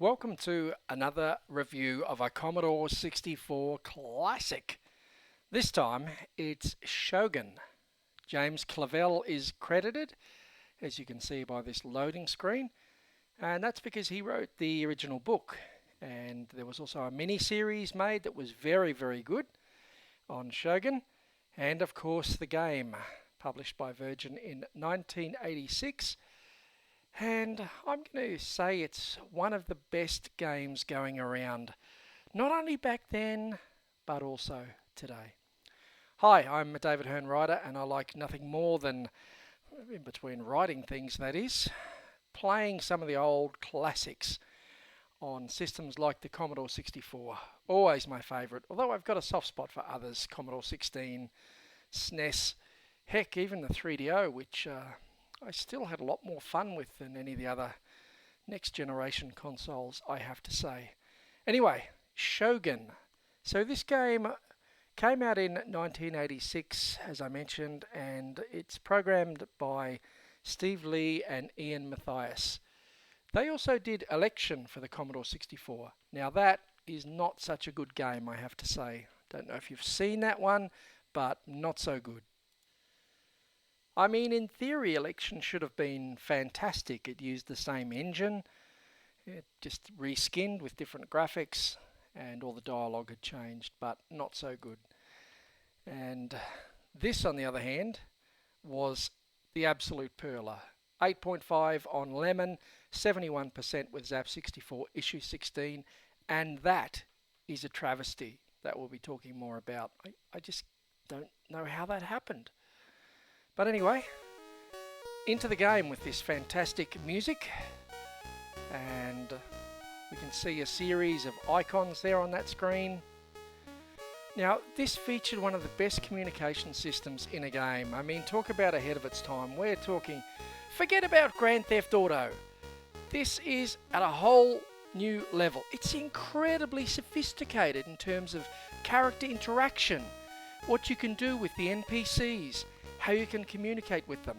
Welcome to another review of a Commodore 64 classic. This time it's Shogun. James Clavell is credited, as you can see by this loading screen, and that's because he wrote the original book. And there was also a mini-series made that was very, very good on Shogun, and of course the game, published by Virgin in 1986. And I'm going to say it's one of the best games going around, not only back then, but also today. Hi, I'm DavidHearneWriter, and I like nothing more than, in between writing things that is, playing some of the old classics on systems like the Commodore 64. Always my favourite, although I've got a soft spot for others, Commodore 16, SNES, heck, even the 3DO, which I still had a lot more fun with than any of the other next generation consoles, I have to say. Anyway, Shogun. So this game came out in 1986, as I mentioned, and it's programmed by Steve Lee and Ian Mathias. They also did Election for the Commodore 64. Now that is not such a good game, I have to say. Don't know if you've seen that one, but not so good. I mean, in theory, Election should have been fantastic. It used the same engine, it just reskinned with different graphics, and all the dialogue had changed, but not so good. And this, on the other hand, was the absolute perler. 8.5 on Lemon, 71% with Zap64 issue 16, and that is a travesty that we'll be talking more about. I just don't know how that happened. But anyway, into the game with this fantastic music, and we can see a series of icons there on that screen. Now, this featured one of the best communication systems in a game. I mean, talk about ahead of its time. We're talking, forget about Grand Theft Auto. This is at a whole new level. It's incredibly sophisticated in terms of character interaction, what you can do with the NPCs, how you can communicate with them.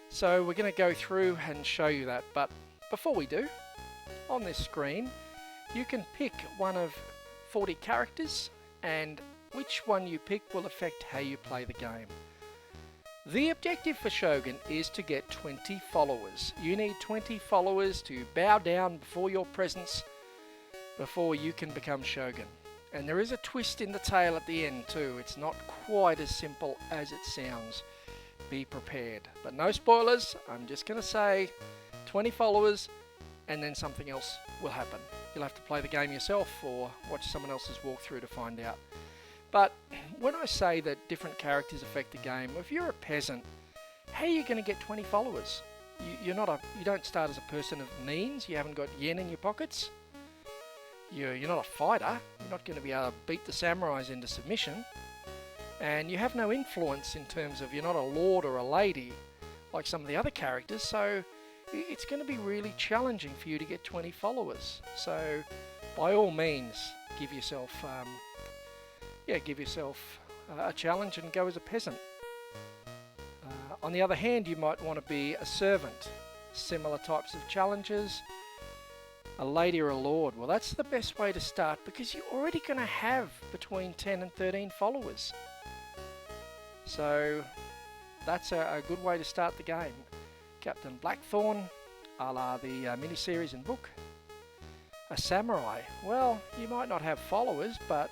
So we're going to go through and show you that, but before we do, on this screen you can pick one of 40 characters, and which one you pick will affect how you play the game. The objective for Shogun is to get 20 followers. You need 20 followers to bow down before your presence before you can become Shogun. And there is a twist in the tale at the end too. It's not quite as simple as it sounds. Be prepared. But no spoilers. I'm just going to say 20 followers and then something else will happen. You'll have to play the game yourself or watch someone else's walkthrough to find out. But when I say that different characters affect the game, if you're a peasant, how are you going to get 20 followers? You don't start as a person of means. You haven't got yen in your pockets. You're not a fighter, you're not going to be able to beat the samurais into submission, and you have no influence in terms of you're not a lord or a lady like some of the other characters, so it's going to be really challenging for you to get 20 followers. So by all means, give yourself a challenge and go as a peasant. On the other hand, you might want to be a servant. Similar types of challenges. A lady or a lord, well, that's the best way to start because you're already going to have between 10 and 13 followers. So that's a good way to start the game. Captain Blackthorn, a la the miniseries and book. A samurai, well, you might not have followers, but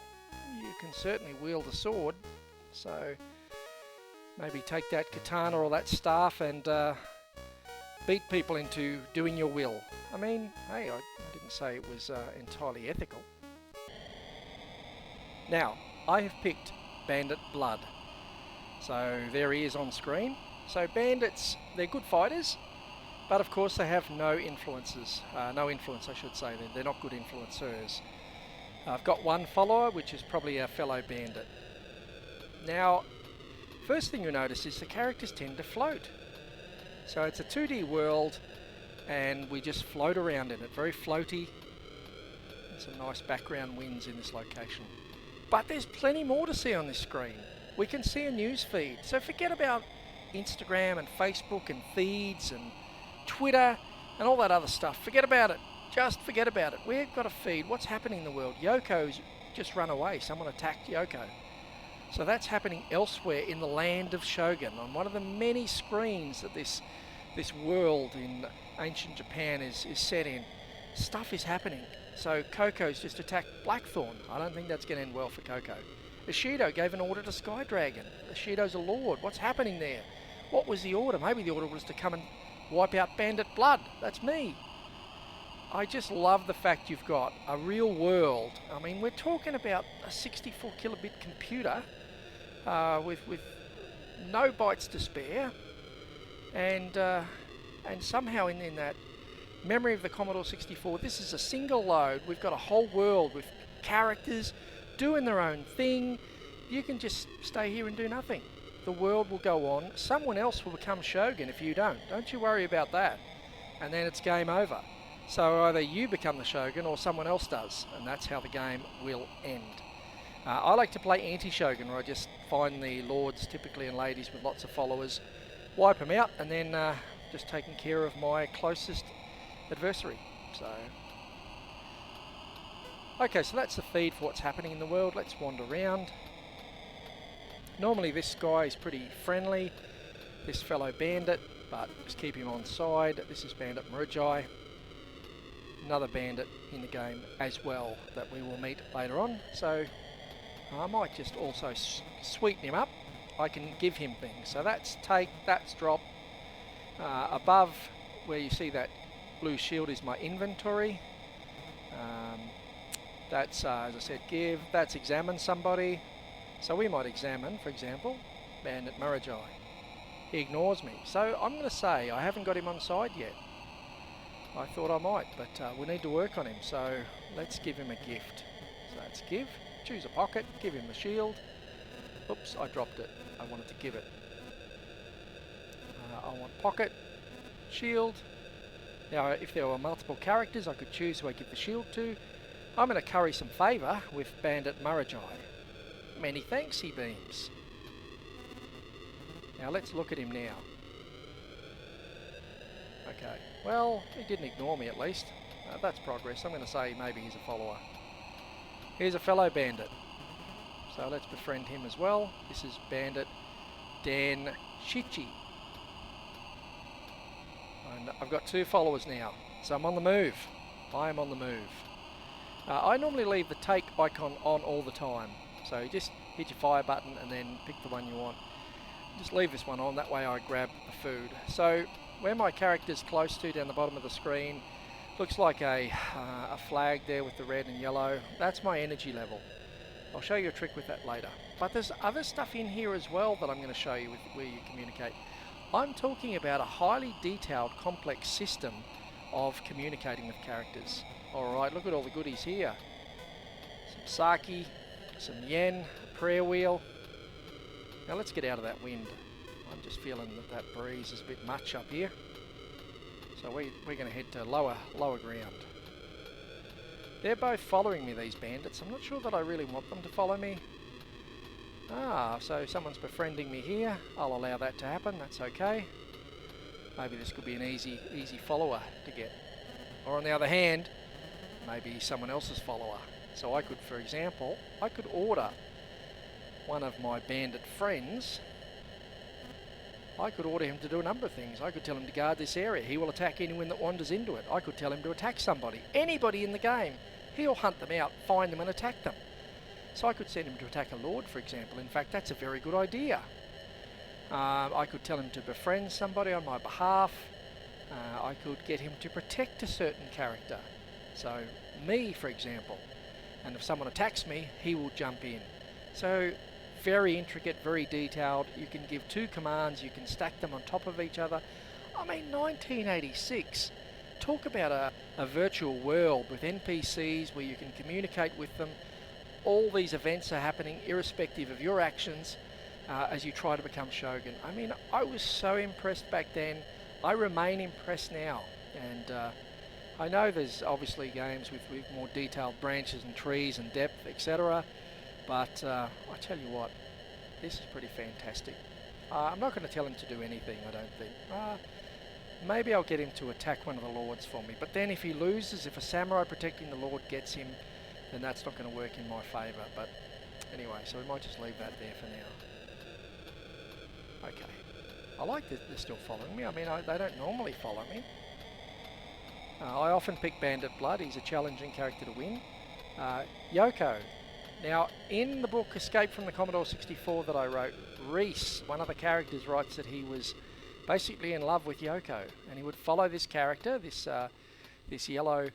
you can certainly wield a sword. So maybe take that katana or that staff and beat people into doing your will. I mean, hey, I didn't say it was entirely ethical. Now, I have picked Bandit Blood. So there he is on screen. So bandits, they're good fighters, but of course they have no influences. No influence, I should say. They're not good influencers. I've got one follower, which is probably a fellow bandit. Now, first thing you notice is the characters tend to float. So it's a 2D world, and we just float around in it, very floaty. And some nice background winds in this location. But there's plenty more to see on this screen. We can see a news feed, so forget about Instagram and Facebook and feeds and Twitter and all that other stuff. Forget about it. just forget about it. We've got to feed. What's happening in the world? Yoko's just run away. Someone attacked Yoko. So that's happening elsewhere in the land of Shogun, on one of the many screens that this world in ancient Japan is set in. Stuff is happening. So Koko's just attacked Blackthorn. I don't think that's going to end well for Koko. Ishido gave an order to Sky Dragon. Ishido's a lord. What's happening there? What was the order? Maybe the order was to come and wipe out Bandit Blood. That's me. I just love the fact you've got a real world. I mean, we're talking about a 64 kilobit computer with no bytes to spare, and somehow in that memory of the Commodore 64, this is a single load. We've got a whole world with characters doing their own thing. You can just stay here and do nothing. The world will go on. Someone else will become Shogun if you don't. Don't you worry about that. And then it's game over. So either you become the Shogun or someone else does, and that's how the game will end. I like to play anti-Shogun, where I just find the lords, typically, and ladies with lots of followers, wipe them out, and then just taking care of my closest adversary. So, okay, so that's the feed for what's happening in the world. Let's wander around. Normally this guy is pretty friendly, this fellow bandit, but just keep him on side. This is Bandit Murujai, another bandit in the game as well that we will meet later on. So I might just also sweeten him up. I can give him things. So that's take, that's drop. Above where you see that blue shield is my inventory. That's, as I said, give. That's examine somebody. So we might examine, for example, Bandit Murujai. He ignores me. So I'm going to say I haven't got him on side yet. I thought I might, but we need to work on him. So let's give him a gift. So that's give. Choose a pocket. Give him the shield. Oops, I dropped it. I wanted to give it. I want pocket, shield. Now, if there were multiple characters, I could choose who I give the shield to. I'm going to curry some favour with Bandit Murujai. Many thanks, he beams. Now let's look at him now. Okay, well, he didn't ignore me at least. That's progress. I'm going to say maybe he's a follower. Here's a fellow bandit. So let's befriend him as well. This is Bandit Dan Shichi. And I've got 2 followers now, so I'm on the move. I am on the move. I normally leave the take icon on all the time. So you just hit your fire button and then pick the one you want. Just leave this one on, that way I grab the food. So where my character's close to down the bottom of the screen, looks like a flag there with the red and yellow. That's my energy level. I'll show you a trick with that later. But there's other stuff in here as well that I'm going to show you with where you communicate. I'm talking about a highly detailed, complex system of communicating with characters. Alright, look at all the goodies here. Some sake, some yen, a prayer wheel. Now let's get out of that wind. I'm just feeling that breeze is a bit much up here. So we're going to head to lower ground. They're both following me, these bandits. I'm not sure that I really want them to follow me. So someone's befriending me here. I'll allow that to happen, that's okay. Maybe this could be an easy follower to get. Or on the other hand, maybe someone else's follower. So I could, for example, I could order one of my bandit friends. I could order him to do a number of things. I could tell him to guard this area. He will attack anyone that wanders into it. I could tell him to attack somebody. Anybody in the game. He'll hunt them out, find them and attack them. So I could send him to attack a lord, for example. In fact, that's a very good idea. I could tell him to befriend somebody on my behalf. I could get him to protect a certain character. So me, for example. And if someone attacks me, he will jump in. So very intricate, very detailed. You can give 2 commands, you can stack them on top of each other. I mean, 1986. Talk about a virtual world with NPCs where you can communicate with them. All these events are happening irrespective of your actions as you try to become Shogun. I mean, I was so impressed back then. I remain impressed now. And I know there's obviously games with more detailed branches and trees and depth, etc. But I tell you what, this is pretty fantastic. I'm not going to tell him to do anything, I don't think. maybe I'll get him to attack one of the lords for me. But then if he loses, if a samurai protecting the lord gets him, then that's not going to work in my favour. But anyway, so we might just leave that there for now. Okay. I like that they're still following me. I mean, they don't normally follow me. I often pick Bandit Blood. He's a challenging character to win. Yoko. Now, in the book Escape from the Commodore 64 that I wrote, Reese, one of the characters, writes that he was basically in love with Yoko, and he would follow this character, this yellow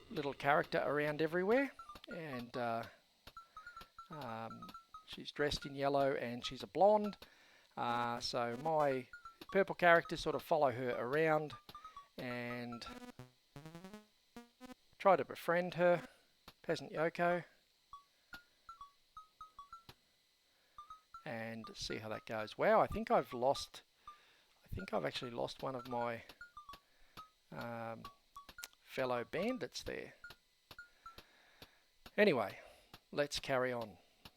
little character, around everywhere, and she's dressed in yellow and she's a blonde, so my purple characters sort of follow her around and try to befriend her, Peasant Yoko, and see how that goes. Wow, I think I've actually lost one of my fellow bandits there. Anyway, let's carry on.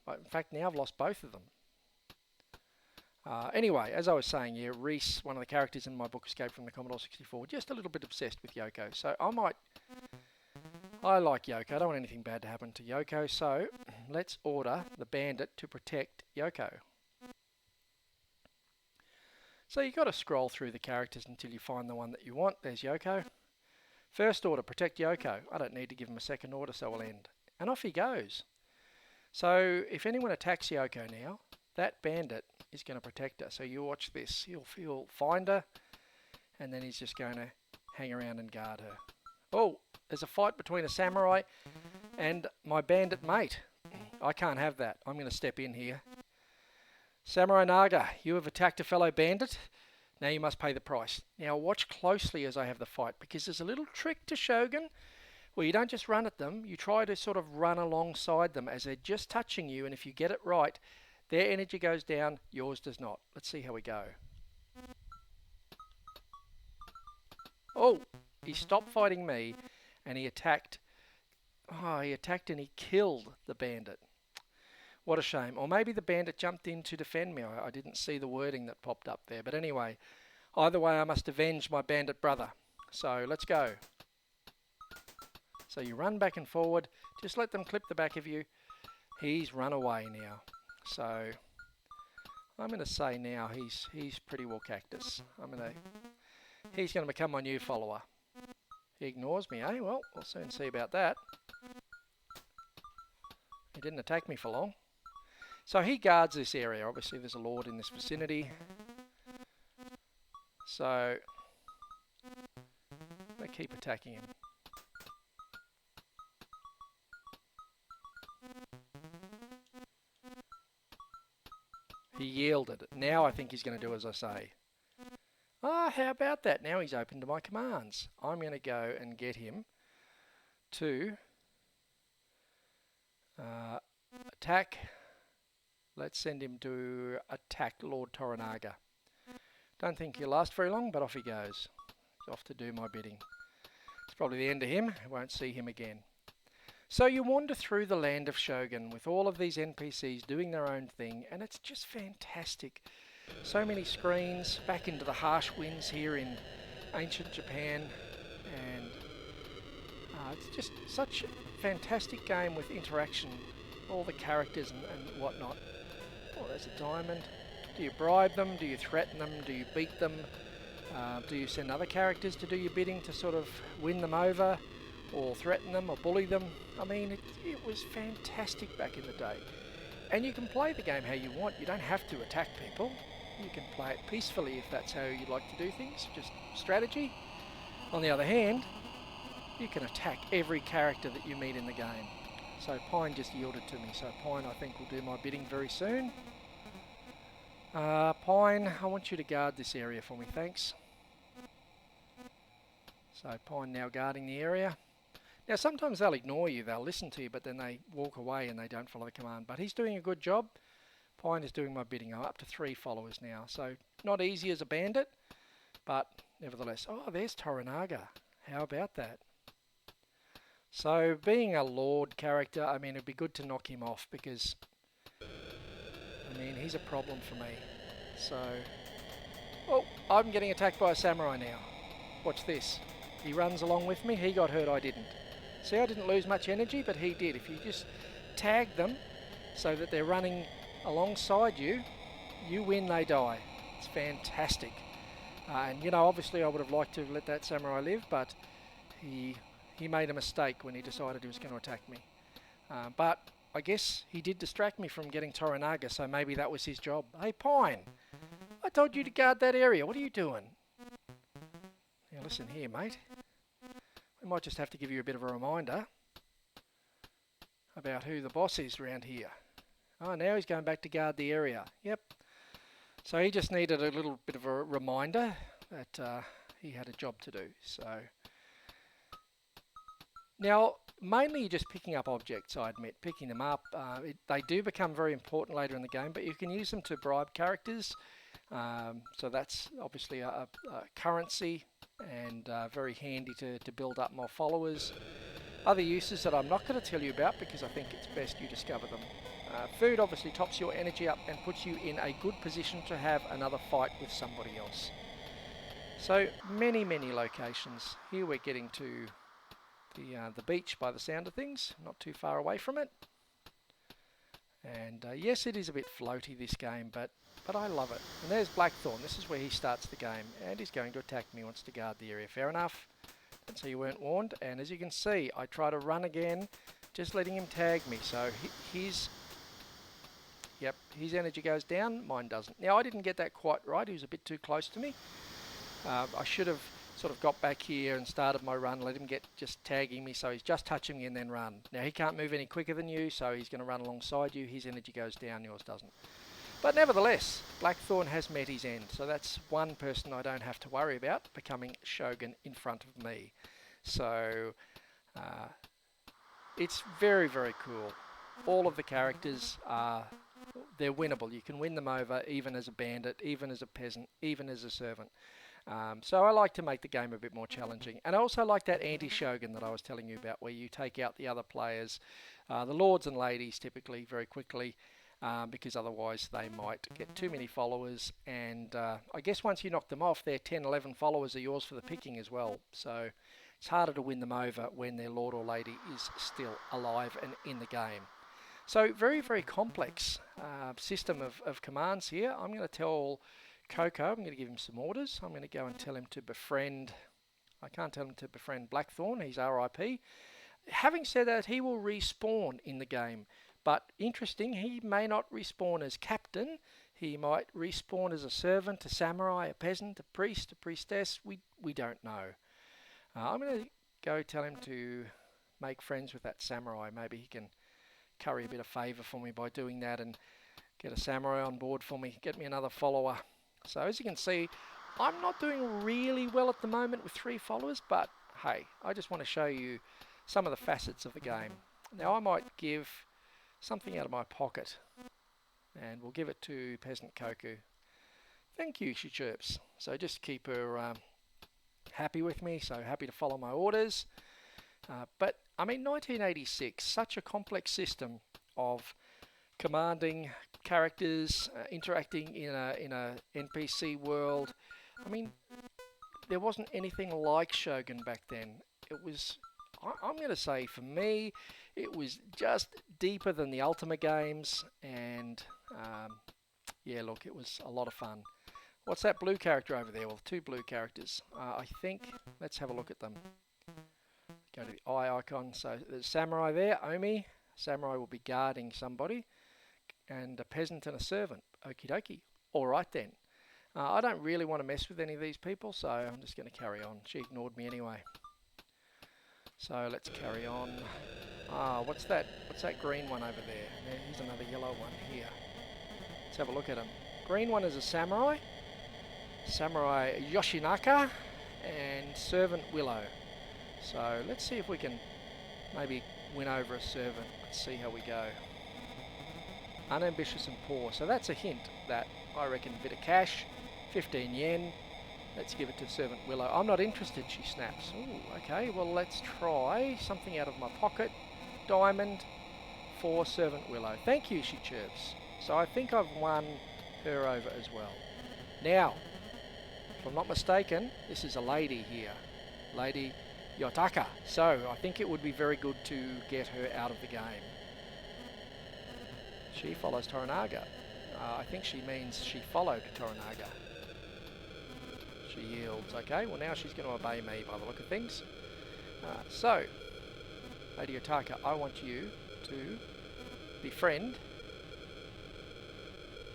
In fact, now I've lost both of them. Anyway, as I was saying, yeah, Reese, one of the characters in my book Escape from the Commodore 64, just a little bit obsessed with Yoko. So I like Yoko. I don't want anything bad to happen to Yoko, so let's order the bandit to protect Yoko. So you've got to scroll through the characters until you find the one that you want. There's Yoko. First order, protect Yoko. I don't need to give him a second order, so we'll end. And off he goes. So if anyone attacks Yoko now, that bandit is going to protect her. So you watch this. He'll find her, and then he's just going to hang around and guard her. Oh, there's a fight between a samurai and my bandit mate. I can't have that. I'm going to step in here. Samurai Naga, you have attacked a fellow bandit. Now you must pay the price. Now watch closely as I have the fight, because there's a little trick to Shogun where you don't just run at them, you try to sort of run alongside them as they're just touching you, and if you get it right, their energy goes down, yours does not. Let's see how we go. Oh, he stopped fighting me and he attacked. Oh, he attacked and he killed the bandit. What a shame. Or maybe the bandit jumped in to defend me. I didn't see the wording that popped up there. But anyway, either way, I must avenge my bandit brother. So let's go. So you run back and forward. Just let them clip the back of you. He's run away now. So I'm going to say now he's pretty well cactus. He's going to become my new follower. He ignores me, eh? Well, we'll soon see about that. He didn't attack me for long. So he guards this area. Obviously there's a lord in this vicinity. So they keep attacking him. He yielded. Now I think he's going to do as I say. Ah, how about that? Now he's open to my commands. I'm going to go and get him to attack. Let's send him to attack Lord Toranaga. Don't think he'll last very long, but off he goes. He's off to do my bidding. It's probably the end of him. I won't see him again. So you wander through the land of Shogun with all of these NPCs doing their own thing, and it's just fantastic. So many screens, back into the harsh winds here in ancient Japan, and it's just such a fantastic game with interaction, all the characters and whatnot. Oh, there's a diamond. Do you bribe them? Do you threaten them? Do you beat them? Do you send other characters to do your bidding to sort of win them over, or threaten them or bully them? I mean, it was fantastic back in the day. And you can play the game how you want. You don't have to attack people. You can play it peacefully if that's how you like to do things, just strategy. On the other hand, you can attack every character that you meet in the game. So Pine just yielded to me, so Pine I think will do my bidding very soon. Pine, I want you to guard this area for me, thanks. So Pine now guarding the area. Now sometimes they'll ignore you, they'll listen to you, but then they walk away and they don't follow the command. But he's doing a good job. Pine is doing my bidding. I'm up to 3 followers now. So not easy as a bandit, but nevertheless. Oh, there's Toranaga. How about that? So being a Lord character, I mean, it'd be good to knock him off because, I mean, he's a problem for me. So Oh, I'm getting attacked by a samurai now. Watch this. He runs along with me. He got hurt, I didn't. See, I didn't lose much energy, but he did. If you just tag them so that they're running alongside you, you win, they die. It's fantastic. And, you know, obviously I would have liked to let that samurai live, but he made a mistake when he decided he was going to attack me. But I guess he did distract me from getting Toranaga, so maybe that was his job. Hey, Pine, I told you to guard that area. What are you doing? Now listen here, mate. We might just have to give you a bit of a reminder about who the boss is around here. Oh, now he's going back to guard the area. Yep. So he just needed a little bit of a reminder that he had a job to do. So now, mainly you're just picking up objects, I admit, picking them up. They do become very important later in the game, but you can use them to bribe characters. So that's obviously a currency and very handy to build up more followers. Other uses that I'm not going to tell you about because I think it's best you discover them. Food obviously tops your energy up and puts you in a good position to have another fight with somebody else. So many locations. Here we're getting to the beach by the sound of things, not too far away from it. And yes, it is a bit floaty, this game, but I love it. And there's Blackthorn. This is where he starts the game, and he's going to attack me. He wants to guard the area. Fair enough. And so you weren't warned. And as you can see, I try to run again, just letting him tag me. So his energy goes down, mine doesn't. Now, I didn't get that quite right. He was a bit too close to me. I should have sort of got back here and started my run, let him get just tagging me, so he's just touching me and then run. Now he can't move any quicker than you, so he's going to run alongside you. His energy goes down, yours doesn't. But nevertheless, Blackthorn has met his end, so that's one person I don't have to worry about becoming Shogun in front of me. So it's very cool. All of the characters they're winnable. You can win them over even as a bandit, even as a peasant, even as a servant. So I like to make the game a bit more challenging. And I also like that anti-Shogun that I was telling you about, where you take out the other players, the lords and ladies typically, very quickly, because otherwise they might get too many followers. And I guess once you knock them off, their 10, 11 followers are yours for the picking as well. So it's harder to win them over when their lord or lady is still alive and in the game. So very complex system of commands here. I'm going to tell Coco, I'm going to give him some orders. I'm going to go and tell him to befriend, I can't tell him to befriend Blackthorn, he's RIP. Having said that, he will respawn in the game, but interesting, he may not respawn as captain, he might respawn as a servant, a samurai, a peasant, a priest, a priestess, we don't know. I'm going to go tell him to make friends with that samurai. Maybe he can curry a bit of favour for me by doing that and get a samurai on board for me, get me another follower. So as you can see, I'm not doing really well at the moment with 3 followers, but hey, I just want to show you some of the facets of the game. Now I might give something out of my pocket, and we'll give it to Peasant Koku. Thank you, she chirps. So just keep her happy with me, so happy to follow my orders. But I mean, 1986, such a complex system of commanding characters, interacting in a NPC world. I mean, there wasn't anything like Shogun back then. It was, I'm going to say, for me, it was just deeper than the Ultima games, and yeah, look, it was a lot of fun. What's that blue character over there? Well, 2 blue characters. I think, let's have a look at them. Go to the eye icon. So there's Samurai there, Omi. Samurai will be guarding somebody, and a peasant and a servant. Okie dokie. All right then. I don't really want to mess with any of these people, so I'm just going to carry on. She ignored me anyway. So let's carry on. What's that? What's that green one over there? Here's another yellow one here. Let's have a look at him. Green one is a samurai. Samurai Yoshinaka and servant Willow. So let's see if we can maybe win over a servant. Let's see how we go. Unambitious and poor. So that's a hint that I reckon a bit of cash, 15 yen. Let's give it to servant Willow. I'm not interested, she snaps. Ooh, okay, well let's try something out of my pocket. Diamond for servant Willow. Thank you, she chirps. So I think I've won her over as well. Now, If I'm not mistaken, this is a lady here. Lady Yotaka. So I think it would be very good to get her out of the game. She follows Toranaga. I think she means she followed Toranaga. She yields. Okay, well now she's going to obey me by the look of things. So, Lady Yotaka, I want you to befriend.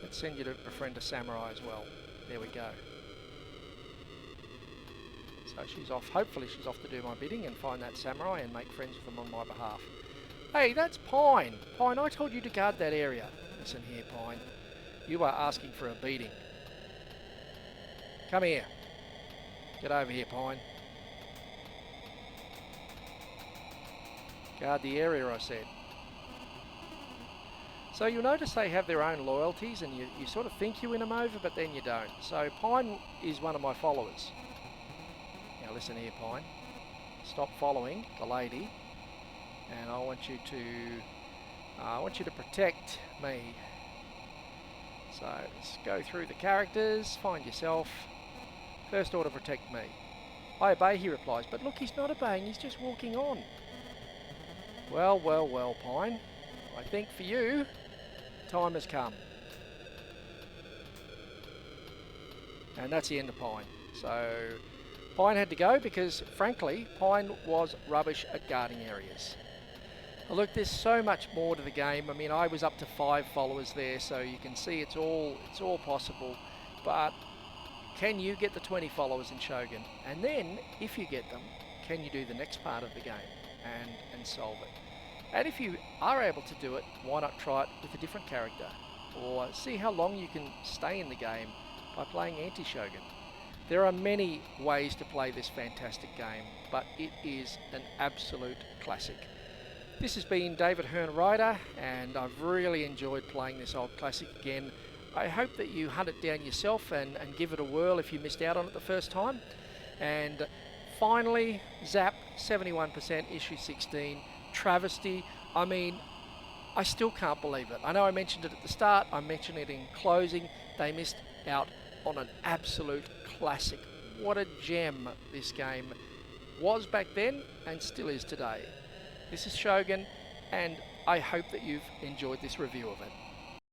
Let's send you to befriend a samurai as well. There we go. So she's off. Hopefully she's off to do my bidding and find that samurai and make friends with them on my behalf. Hey, that's Pine. Pine, I told you to guard that area. Listen here, Pine. You are asking for a beating. Come here. Get over here, Pine. Guard the area, I said. So you'll notice they have their own loyalties, and you sort of think you win them over, but then you don't. So Pine is one of my followers. Now listen here, Pine. Stop following the lady, and I want you to protect me. So let's go through the characters. Find yourself. First order, protect me. I obey, he replies. But look, he's not obeying. He's just walking on. Well, well, well, Pine. I think for you, time has come. And that's the end of Pine. So Pine had to go because, frankly, Pine was rubbish at guarding areas. Look, there's so much more to the game. I mean, I was up to 5 followers there, so you can see it's all possible. But can you get the 20 followers in Shogun? And then, if you get them, can you do the next part of the game and solve it? And if you are able to do it, why not try it with a different character? Or see how long you can stay in the game by playing anti-Shogun. There are many ways to play this fantastic game, but it is an absolute classic. This has been DavidHearneWriter, and I've really enjoyed playing this old classic again. I hope that you hunt it down yourself and give it a whirl if you missed out on it the first time. And finally, Zap, 71%, issue 16. Travesty. I mean, I still can't believe it. I know I mentioned it at the start, I mentioned it in closing. They missed out on an absolute classic. What a gem this game was back then and still is today. This is Shogun, and I hope that you've enjoyed this review of it.